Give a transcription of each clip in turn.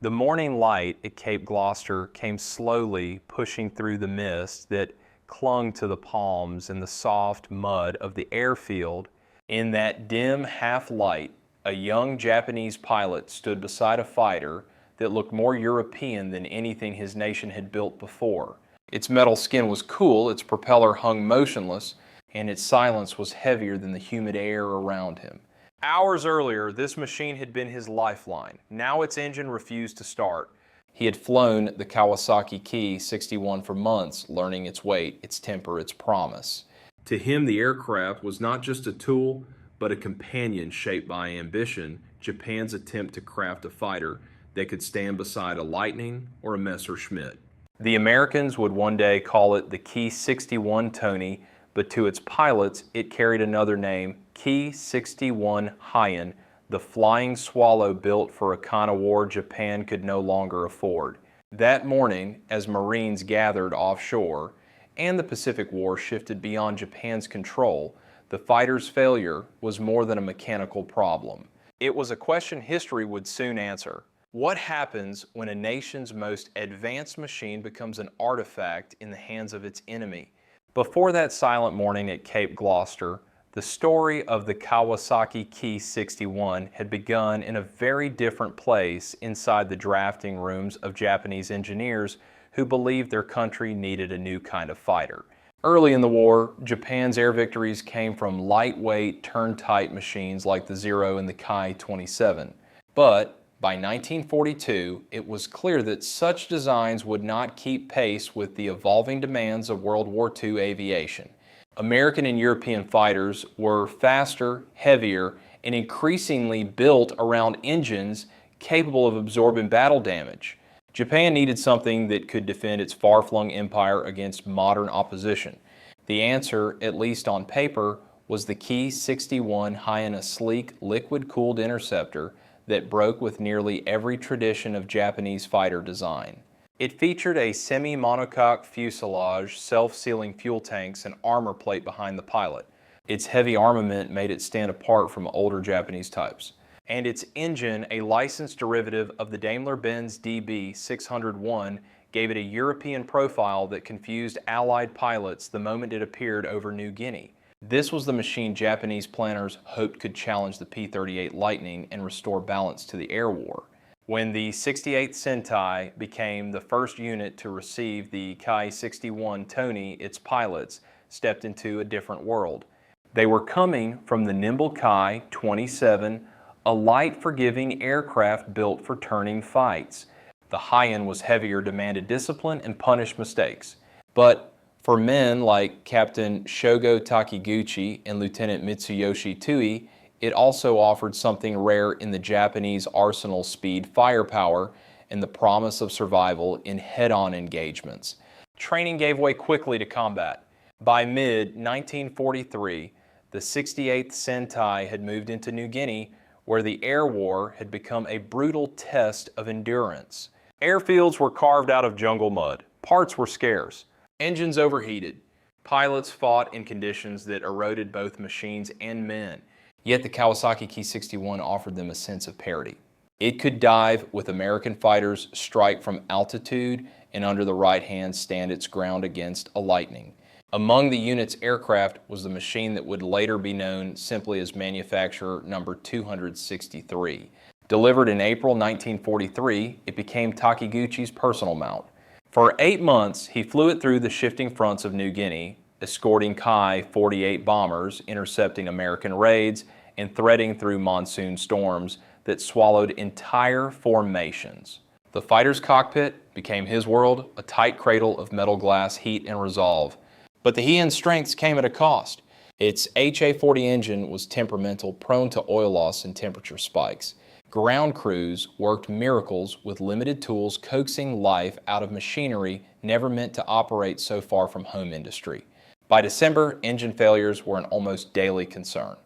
The morning light at Cape Gloucester came slowly pushing through the mist that clung to the palms and the soft mud of the airfield. In that dim half-light, a young Japanese pilot stood beside a fighter that looked more European than anything his nation had built before. Its metal skin was cool, its propeller hung motionless, and its silence was heavier than the humid air around him. Hours earlier, this machine had been his lifeline. Now its engine refused to start. He had flown the Kawasaki Ki-61 for months, learning its weight, its temper, its promise. To him, the aircraft was not just a tool, but a companion shaped by ambition, Japan's attempt to craft a fighter that could stand beside a Lightning or a Messerschmitt. The Americans would one day call it the Ki-61 Tony, but to its pilots, it carried another name, Ki-61 Hien, the flying swallow built for a kind of war Japan could no longer afford. That morning, as Marines gathered offshore, and the Pacific War shifted beyond Japan's control, the fighter's failure was more than a mechanical problem. It was a question history would soon answer. What happens when a nation's most advanced machine becomes an artifact in the hands of its enemy? Before that silent morning at Cape Gloucester, the story of the Kawasaki Ki-61 had begun in a very different place inside the drafting rooms of Japanese engineers who believed their country needed a new kind of fighter. Early in the war, Japan's air victories came from lightweight, turn-tight machines like the Zero and the Ki-27. But by 1942, it was clear that such designs would not keep pace with the evolving demands of World War II aviation. American and European fighters were faster, heavier, and increasingly built around engines capable of absorbing battle damage. Japan needed something that could defend its far-flung empire against modern opposition. The answer, at least on paper, was the Ki-61 Hien, a sleek, liquid-cooled interceptor that broke with nearly every tradition of Japanese fighter design. It featured a semi-monocoque fuselage, self-sealing fuel tanks, and armor plate behind the pilot. Its heavy armament made it stand apart from older Japanese types. And its engine, a licensed derivative of the Daimler-Benz DB 601, gave it a European profile that confused Allied pilots the moment it appeared over New Guinea. This was the machine Japanese planners hoped could challenge the P-38 Lightning and restore balance to the air war. When the 68th Sentai became the first unit to receive the Ki-61 Tony, its pilots stepped into a different world. They were coming from the nimble Ki-27, a light, forgiving aircraft built for turning fights. The Hien was heavier, demanded discipline, and punished mistakes. But for men like Captain Shogo Takiguchi and Lieutenant Mitsuyoshi Tui, it also offered something rare in the Japanese arsenal's speed, firepower, and the promise of survival in head-on engagements. Training gave way quickly to combat. By mid-1943, the 68th Sentai had moved into New Guinea, where the air war had become a brutal test of endurance. Airfields were carved out of jungle mud. Parts were scarce. Engines overheated. Pilots fought in conditions that eroded both machines and men. Yet the Kawasaki Ki-61 offered them a sense of parity. It could dive with American fighters, strike from altitude, and under the right hand stand its ground against a Lightning. Among the unit's aircraft was the machine that would later be known simply as manufacturer number 263. Delivered in April 1943, it became Takiguchi's personal mount. For 8 months, he flew it through the shifting fronts of New Guinea, escorting Ki-48 bombers, intercepting American raids, and threading through monsoon storms that swallowed entire formations. The fighter's cockpit became his world, a tight cradle of metal glass, heat, and resolve. But the Hien's strengths came at a cost. Its HA-40 engine was temperamental, prone to oil loss and temperature spikes. Ground crews worked miracles with limited tools, coaxing life out of machinery never meant to operate so far from home industry. By December, engine failures were an almost daily concern.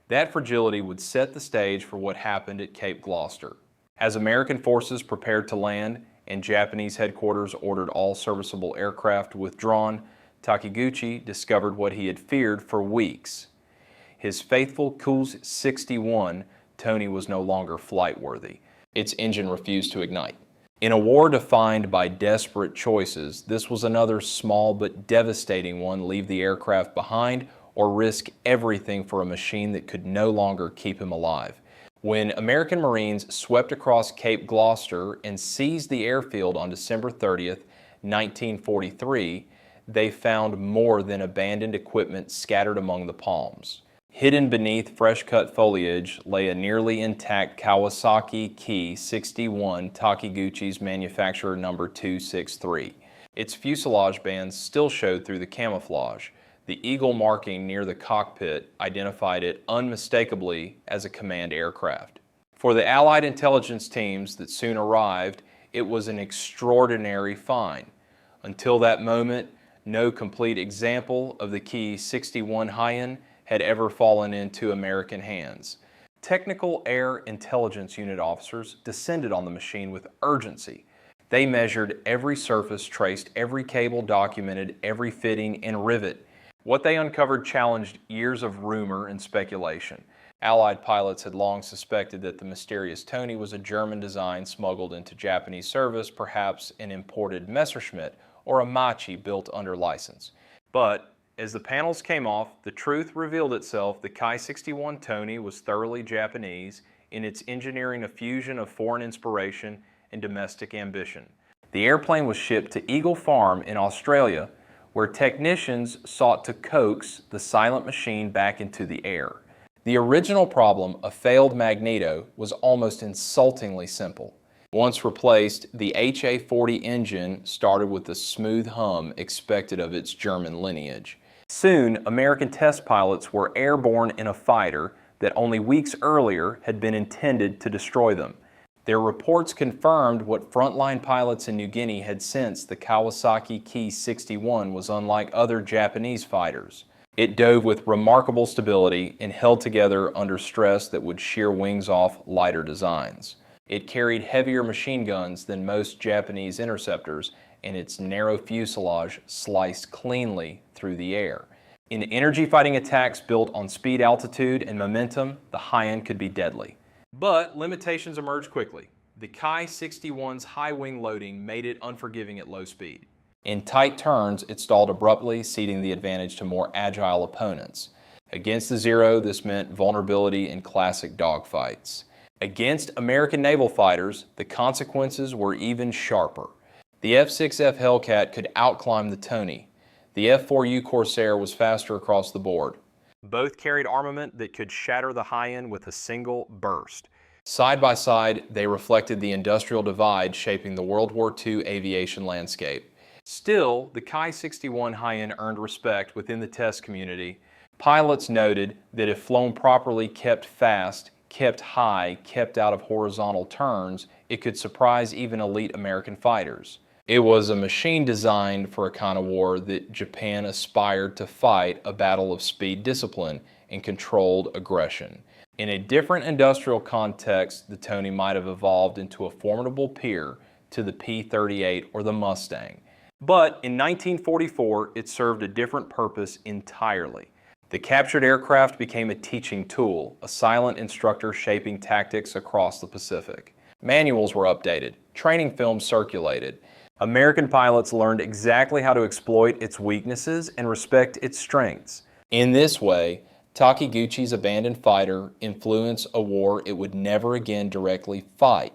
That fragility would set the stage for what happened at Cape Gloucester. As American forces prepared to land and Japanese headquarters ordered all serviceable aircraft withdrawn, Takiguchi discovered what he had feared for weeks. His faithful Ki-61 Tony was no longer flight-worthy. Its engine refused to ignite. In a war defined by desperate choices, this was another small but devastating one: leave the aircraft behind or risk everything for a machine that could no longer keep him alive. When American Marines swept across Cape Gloucester and seized the airfield on December 30th, 1943, they found more than abandoned equipment scattered among the palms. Hidden beneath fresh-cut foliage lay a nearly intact Kawasaki Ki-61 Takiguchi's manufacturer number 263. Its fuselage bands still showed through the camouflage. The eagle marking near the cockpit identified it unmistakably as a command aircraft. For the Allied intelligence teams that soon arrived, it was an extraordinary find. Until that moment, no complete example of the Ki-61 Hien had ever fallen into American hands. Technical Air Intelligence Unit officers descended on the machine with urgency. They measured every surface, traced every cable, documented every fitting and rivet. What they uncovered challenged years of rumor and speculation. Allied pilots had long suspected that the mysterious Tony was a German design smuggled into Japanese service, perhaps an imported Messerschmitt or a Machi built under license. But as the panels came off, the truth revealed itself. The Ki-61 Tony was thoroughly Japanese in its engineering, a fusion of foreign inspiration and domestic ambition. The airplane was shipped to Eagle Farm in Australia, where technicians sought to coax the silent machine back into the air. The original problem, a failed magneto, was almost insultingly simple. Once replaced, the HA-40 engine started with the smooth hum expected of its German lineage. Soon, American test pilots were airborne in a fighter that only weeks earlier had been intended to destroy them. Their reports confirmed what frontline pilots in New Guinea had sensed: the Kawasaki Ki-61 was unlike other Japanese fighters. It dove with remarkable stability and held together under stress that would shear wings off lighter designs. It carried heavier machine guns than most Japanese interceptors, and its narrow fuselage sliced cleanly through the air. In energy-fighting attacks built on speed, altitude, and momentum, the Hien could be deadly. But limitations emerged quickly. The Ki-61's high wing loading made it unforgiving at low speed. In tight turns, it stalled abruptly, ceding the advantage to more agile opponents. Against the Zero, this meant vulnerability in classic dogfights. Against American naval fighters, the consequences were even sharper. The F-6F Hellcat could outclimb the Tony. The F-4U Corsair was faster across the board. Both carried armament that could shatter the Hien with a single burst. Side by side, they reflected the industrial divide shaping the World War II aviation landscape. Still, the Ki-61 Hien earned respect within the test community. Pilots noted that if flown properly, kept fast, kept high, kept out of horizontal turns, it could surprise even elite American fighters. It was a machine designed for a kind of war that Japan aspired to fight: a battle of speed, discipline, and controlled aggression. In a different industrial context, the Tony might have evolved into a formidable peer to the P-38 or the Mustang. But in 1944, it served a different purpose entirely. The captured aircraft became a teaching tool, a silent instructor shaping tactics across the Pacific. Manuals were updated, training films circulated. American pilots learned exactly how to exploit its weaknesses and respect its strengths. In this way, Takiguchi's abandoned fighter influenced a war it would never again directly fight.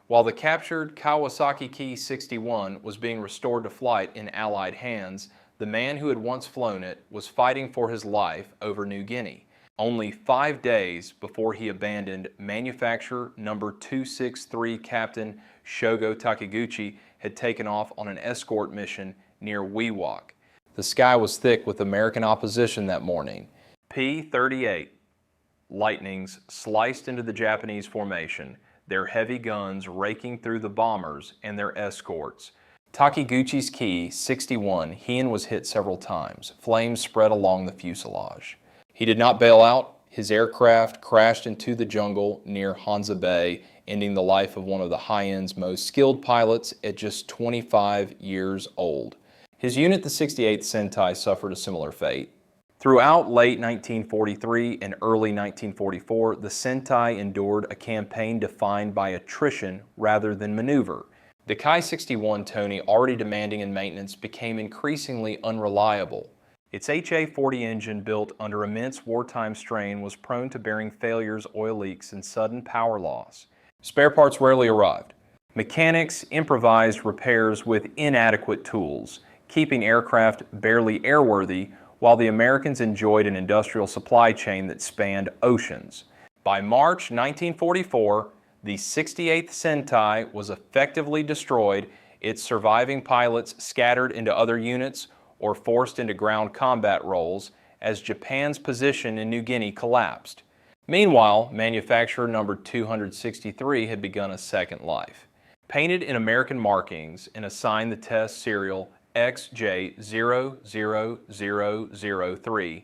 While the captured Kawasaki Ki-61 was being restored to flight in Allied hands, the man who had once flown it was fighting for his life over New Guinea. Only 5 days before he abandoned, manufacturer number 263 Captain Shogo Takiguchi had taken off on an escort mission near WWII. The sky was thick with American opposition that morning. P-38 Lightnings sliced into the Japanese formation, their heavy guns raking through the bombers and their escorts. Takiguchi's Ki-61 Hien was hit several times. Flames spread along the fuselage. He did not bail out. His aircraft crashed into the jungle near Hansa Bay, ending the life of one of the Hien's most skilled pilots at just 25 years old. His unit, the 68th Sentai, suffered a similar fate. Throughout late 1943 and early 1944, the Sentai endured a campaign defined by attrition rather than maneuver. The Ki-61 Tony, already demanding in maintenance, became increasingly unreliable. Its HA-40 engine, built under immense wartime strain, was prone to bearing failures, oil leaks, and sudden power loss. Spare parts rarely arrived. Mechanics improvised repairs with inadequate tools, keeping aircraft barely airworthy, while the Americans enjoyed an industrial supply chain that spanned oceans. By March 1944, the 68th Sentai was effectively destroyed, its surviving pilots scattered into other units or forced into ground combat roles as Japan's position in New Guinea collapsed. Meanwhile, manufacturer number 263 had begun a second life. Painted in American markings and assigned the test serial XJ00003,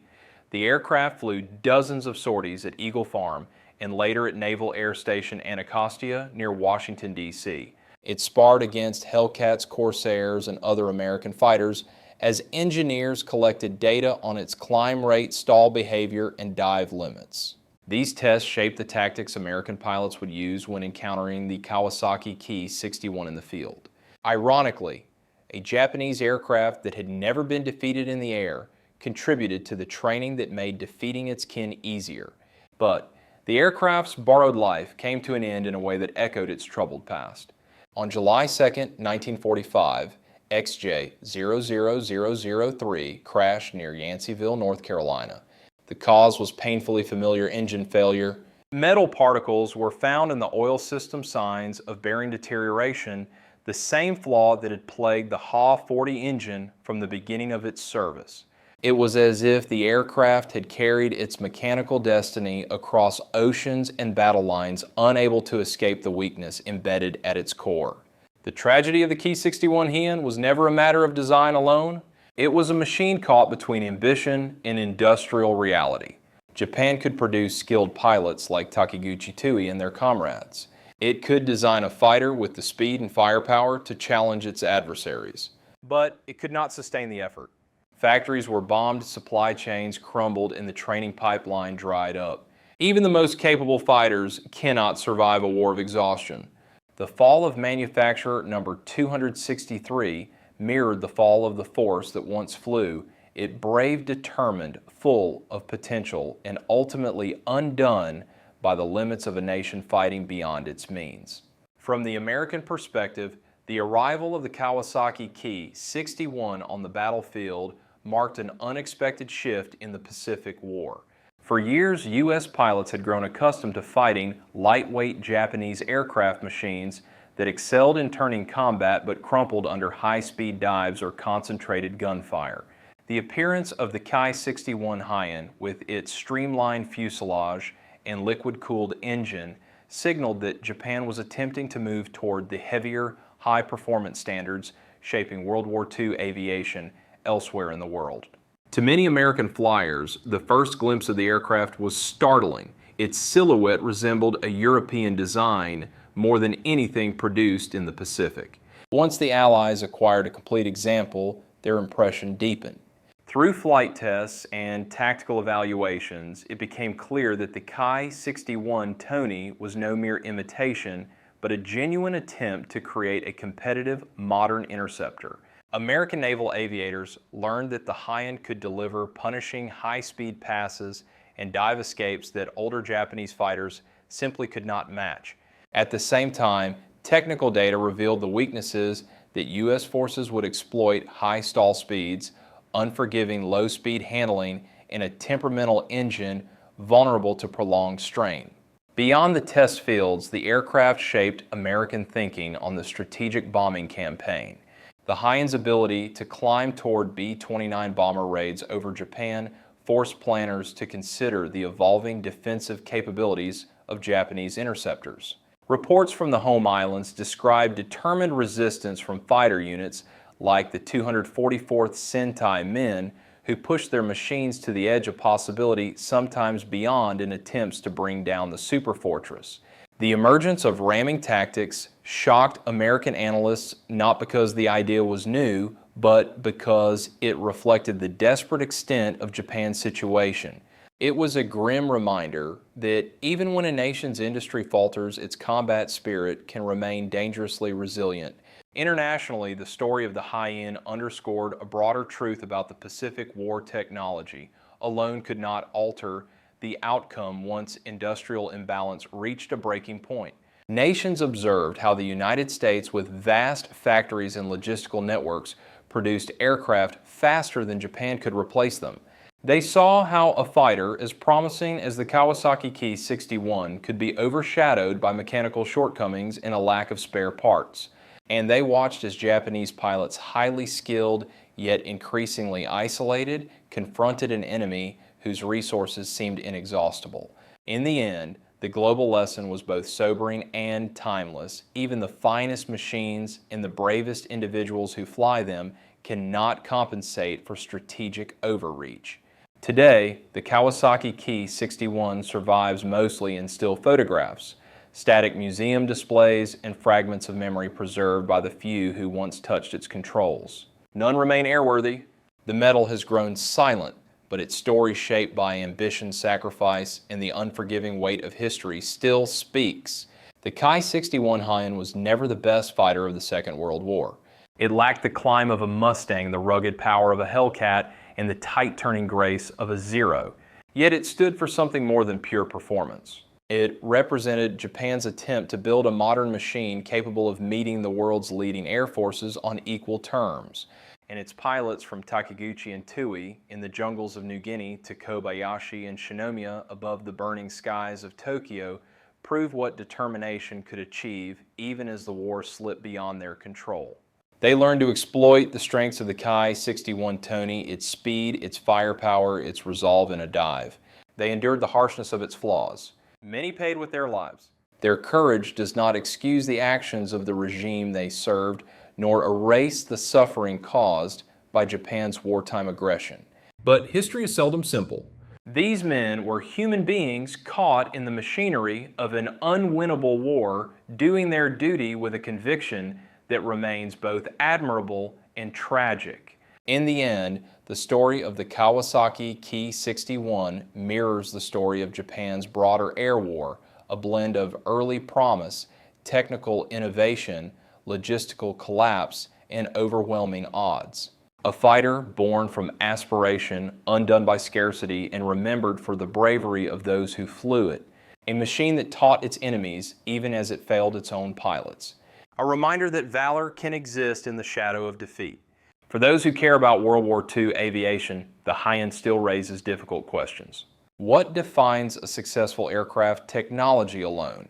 the aircraft flew dozens of sorties at Eagle Farm and later at Naval Air Station Anacostia near Washington, D.C. It sparred against Hellcats, Corsairs, and other American fighters as engineers collected data on its climb rate, stall behavior, and dive limits. These tests shaped the tactics American pilots would use when encountering the Kawasaki Ki-61 in the field. Ironically, a Japanese aircraft that had never been defeated in the air contributed to the training that made defeating its kin easier. But the aircraft's borrowed life came to an end in a way that echoed its troubled past. On July 2, 1945, XJ00003 crashed near Yanceyville, North Carolina. The cause was painfully familiar engine failure. Metal particles were found in the oil system, signs of bearing deterioration, the same flaw that had plagued the HA-40 engine from the beginning of its service. It was as if the aircraft had carried its mechanical destiny across oceans and battle lines, unable to escape the weakness embedded at its core. The tragedy of the Ki-61 Hien was never a matter of design alone. It was a machine caught between ambition and industrial reality. Japan could produce skilled pilots like Takiguchi Tui and their comrades. It could design a fighter with the speed and firepower to challenge its adversaries. But it could not sustain the effort. Factories were bombed, supply chains crumbled, and the training pipeline dried up. Even the most capable fighters cannot survive a war of exhaustion. The fall of manufacturer number 263 mirrored the fall of the force that once flew. It brave, determined, full of potential, and ultimately undone by the limits of a nation fighting beyond its means. From the American perspective, the arrival of the Kawasaki Ki-61 on the battlefield marked an unexpected shift in the Pacific War. For years, U.S. pilots had grown accustomed to fighting lightweight Japanese aircraft machines that excelled in turning combat but crumpled under high-speed dives or concentrated gunfire. The appearance of the Ki-61 Hien, with its streamlined fuselage and liquid-cooled engine, signaled that Japan was attempting to move toward the heavier, high-performance standards shaping World War II aviation elsewhere in the world. To many American flyers, the first glimpse of the aircraft was startling. Its silhouette resembled a European design more than anything produced in the Pacific. Once the Allies acquired a complete example, their impression deepened. Through flight tests and tactical evaluations, it became clear that the Ki-61 Tony was no mere imitation, but a genuine attempt to create a competitive, modern interceptor. American naval aviators learned that the Hien could deliver punishing high-speed passes and dive escapes that older Japanese fighters simply could not match. At the same time, technical data revealed the weaknesses that U.S. forces would exploit: high stall speeds, unforgiving low-speed handling, and a temperamental engine vulnerable to prolonged strain. Beyond the test fields, the aircraft shaped American thinking on the strategic bombing campaign. The Hien's ability to climb toward B-29 bomber raids over Japan forced planners to consider the evolving defensive capabilities of Japanese interceptors. Reports from the home islands described determined resistance from fighter units like the 244th Sentai men, who pushed their machines to the edge of possibility, sometimes beyond, in attempts to bring down the superfortress. The emergence of ramming tactics shocked American analysts, not because the idea was new, but because it reflected the desperate extent of Japan's situation. It was a grim reminder that even when a nation's industry falters, its combat spirit can remain dangerously resilient. Internationally, the story of the Hien underscored a broader truth about the Pacific War technology. Alone could not alter the outcome once industrial imbalance reached a breaking point. Nations observed how the United States, with vast factories and logistical networks, produced aircraft faster than Japan could replace them. They saw how a fighter as promising as the Kawasaki Ki-61 could be overshadowed by mechanical shortcomings and a lack of spare parts. And they watched as Japanese pilots, highly skilled yet increasingly isolated, confronted an enemy whose resources seemed inexhaustible. In the end, the global lesson was both sobering and timeless. Even the finest machines and the bravest individuals who fly them cannot compensate for strategic overreach. Today, the Kawasaki Ki-61 survives mostly in still photographs, static museum displays, and fragments of memory preserved by the few who once touched its controls. None remain airworthy. The metal has grown silent, but its story, shaped by ambition, sacrifice, and the unforgiving weight of history, still speaks. The Ki-61 Hien was never the best fighter of the Second World War. It lacked the climb of a Mustang, the rugged power of a Hellcat, and the tight-turning grace of a Zero. Yet it stood for something more than pure performance. It represented Japan's attempt to build a modern machine capable of meeting the world's leading air forces on equal terms. And its pilots, from Takiguchi and Tui in the jungles of New Guinea to Kobayashi and Shinomiya above the burning skies of Tokyo, proved what determination could achieve even as the war slipped beyond their control. They learned to exploit the strengths of the Ki-61 Tony, its speed, its firepower, its resolve in a dive. They endured the harshness of its flaws. Many paid with their lives. Their courage does not excuse the actions of the regime they served, nor erase the suffering caused by Japan's wartime aggression. But history is seldom simple. These men were human beings caught in the machinery of an unwinnable war, doing their duty with a conviction that remains both admirable and tragic. In the end, the story of the Kawasaki Ki-61 mirrors the story of Japan's broader air war, a blend of early promise, technical innovation, logistical collapse, and overwhelming odds. A fighter born from aspiration, undone by scarcity, and remembered for the bravery of those who flew it. A machine that taught its enemies even as it failed its own pilots. A reminder that valor can exist in the shadow of defeat. For those who care about World War II aviation, the Hien still raises difficult questions. What defines a successful aircraft technology alone?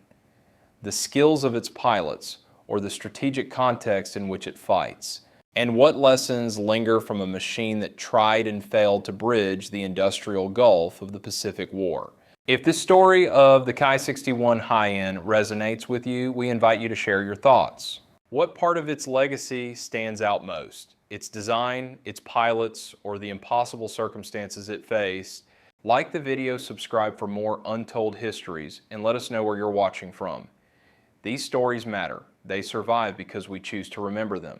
The skills of its pilots, or the strategic context in which it fights? And what lessons linger from a machine that tried and failed to bridge the industrial gulf of the Pacific War? If this story of the Ki-61 Hien resonates with you, we invite you to share your thoughts. What part of its legacy stands out most? Its design, its pilots, or the impossible circumstances it faced? Like the video, subscribe for more untold histories, and let us know where you're watching from. These stories matter. They survive because we choose to remember them.